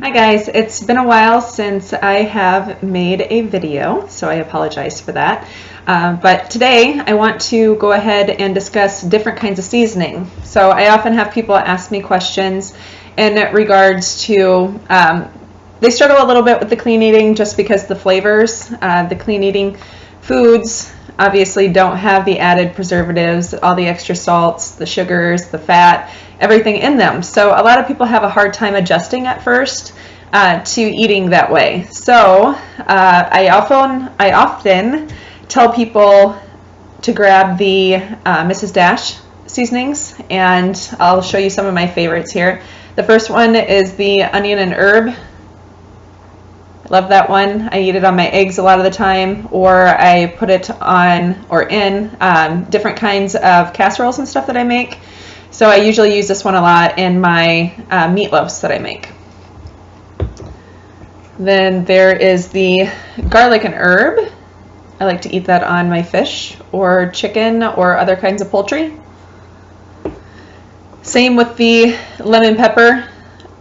Hi guys, it's been a while since I have made a video, so I apologize for that. But today I want to go ahead and discuss different kinds of seasoning. So I often have people ask me questions in regards to, they struggle a little bit with the clean eating just because the flavors, the clean eating foods obviously don't have the added preservatives, all the extra salts, the sugars, the fat, everything in them. So a lot of people have a hard time adjusting at first to eating that way. So I often tell people to grab the Mrs. Dash seasonings, and I'll show you some of my favorites here. The first one is the onion and herb. Love that one. I eat it on my eggs a lot of the time, or I put it on or in different kinds of casseroles and stuff that I make. So I usually use this one a lot in my meatloafs that I make. Then there is the garlic and herb. I like to eat that on my fish or chicken or other kinds of poultry. Same with the lemon pepper.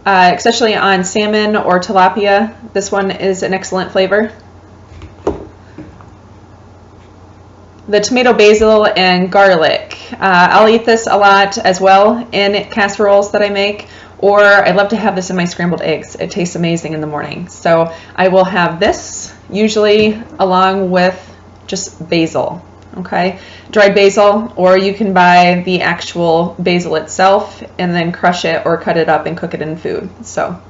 Especially on salmon or tilapia. This one is an excellent flavor. The tomato, basil, and garlic. I'll eat this a lot as well in casseroles that I make, or I love to have this in my scrambled eggs. It tastes amazing in the morning. So I will have this usually along with just basil. Okay, dried basil, or you can buy the actual basil itself and then crush it or cut it up and cook it in food. So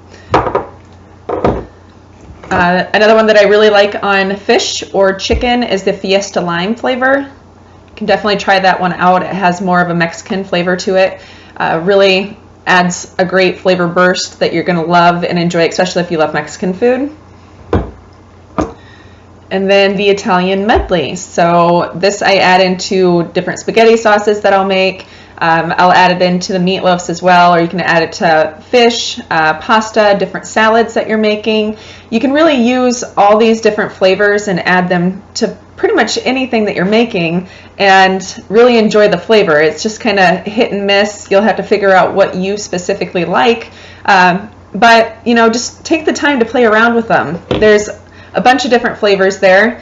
another one that I really like on fish or chicken is the Fiesta lime flavor. You can definitely try that one out. It has more of a Mexican flavor to it. Really adds a great flavor burst that you're going to love and enjoy, especially if you love Mexican food. And then the Italian medley. So this I add into different spaghetti sauces that I'll make. I'll add it into the meatloafs as well, or you can add it to fish, pasta, different salads that you're making. You can really use all these different flavors and add them to pretty much anything that you're making and really enjoy the flavor. It's just kind of hit and miss. You'll have to figure out what you specifically like. But, you know, just take the time to play around with them. There's a bunch of different flavors there,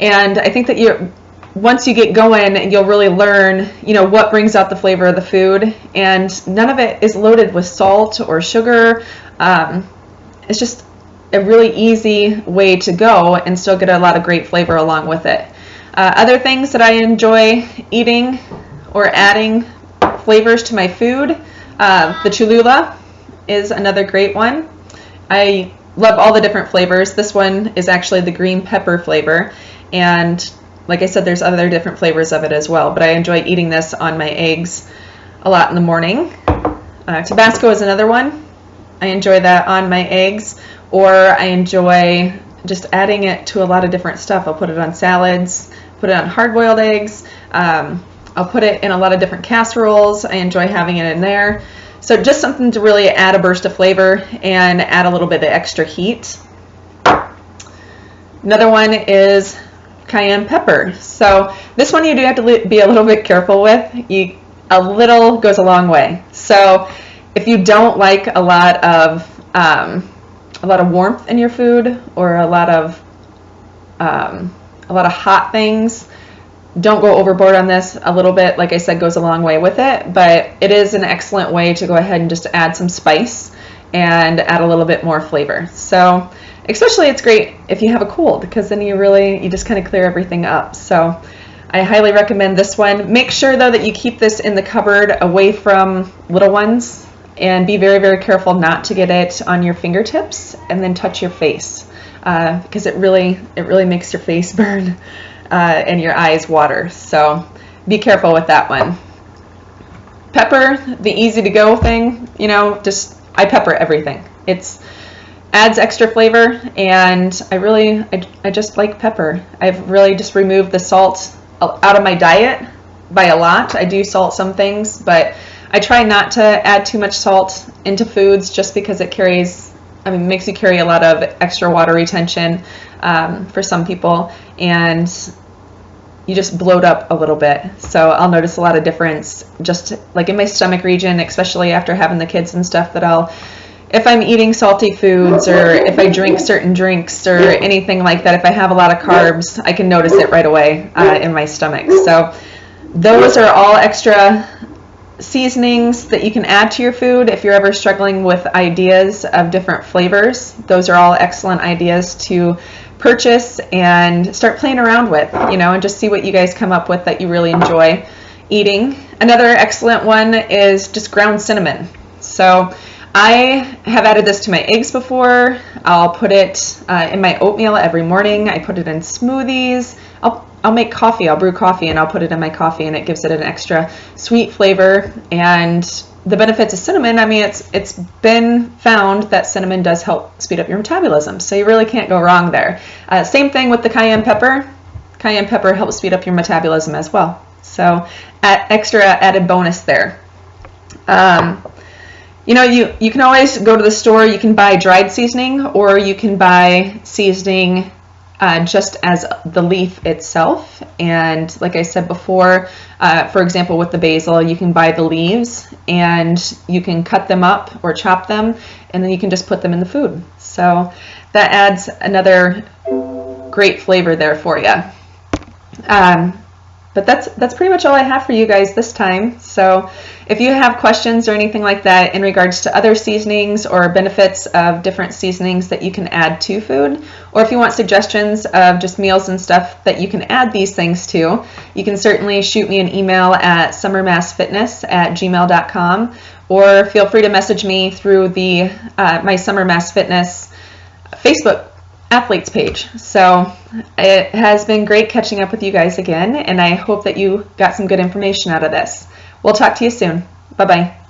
and I think that once you get going, you'll really learn, you know, what brings out the flavor of the food, and none of it is loaded with salt or sugar. It's just a really easy way to go and still get a lot of great flavor along with it. Other things that I enjoy eating or adding flavors to my food, the Cholula is another great one. I love all the different flavors. This one is actually the green pepper flavor, and like I said, there's other different flavors of it as well, but I enjoy eating this on my eggs a lot in the morning. Tabasco is another one. I enjoy that on my eggs, or I enjoy just adding it to a lot of different stuff. I'll put it on salads, put it on hard-boiled eggs. I'll put it in a lot of different casseroles. I enjoy having it in there. So just something to really add a burst of flavor and add a little bit of extra heat. Another one is cayenne pepper. So this one you do have to be a little bit careful with. A little goes a long way. So if you don't like a lot of warmth in your food, or a lot of hot things, don't go overboard on this. A little bit, like I said, goes a long way with it, but it is an excellent way to go ahead and just add some spice and add a little bit more flavor. So especially it's great if you have a cold, because then you just kind of clear everything up. So I highly recommend this one. Make sure though that you keep this in the cupboard away from little ones, and be very, very careful not to get it on your fingertips and then touch your face, because it really makes your face burn. And your eyes water, so be careful with that one. Pepper, the easy to go thing, you know, I pepper everything. It adds extra flavor, and I just like pepper. I've really just removed the salt out of my diet by a lot. I do salt some things, but I try not to add too much salt into foods, just because it makes you carry a lot of extra water retention for some people, and you just bloat up a little bit. So I'll notice a lot of difference just like in my stomach region, especially after having the kids and stuff, that if I'm eating salty foods or if I drink certain drinks or anything like that, if I have a lot of carbs, I can notice it right away in my stomach. So those are all extra seasonings that you can add to your food if you're ever struggling with ideas of different flavors. Those are all excellent ideas to purchase and start playing around with, and just see what you guys come up with that you really enjoy eating. Another excellent one is just ground cinnamon. So I have added this to my eggs before. I'll put it in my oatmeal every morning. I put it in smoothies. I'll make coffee. I'll brew coffee and I'll put it in my coffee, and it gives it an extra sweet flavor. And the benefits of cinnamon, I mean, it's been found that cinnamon does help speed up your metabolism, so you really can't go wrong there. Same thing with the cayenne pepper. Cayenne pepper helps speed up your metabolism as well. So extra added bonus there. You can always go to the store. You can buy dried seasoning, or you can buy seasoning just as the leaf itself. And like I said before, for example, with the basil, you can buy the leaves and you can cut them up or chop them, and then you can just put them in the food. So that adds another great flavor there for you. But that's pretty much all I have for you guys this time. So if you have questions or anything like that in regards to other seasonings or benefits of different seasonings that you can add to food, or if you want suggestions of just meals and stuff that you can add these things to, you can certainly shoot me an email at summermassfitness@gmail.com, or feel free to message me through the my Summer Mass Fitness Facebook athletes page. So it has been great catching up with you guys again, and I hope that you got some good information out of this. We'll talk to you soon. Bye-bye.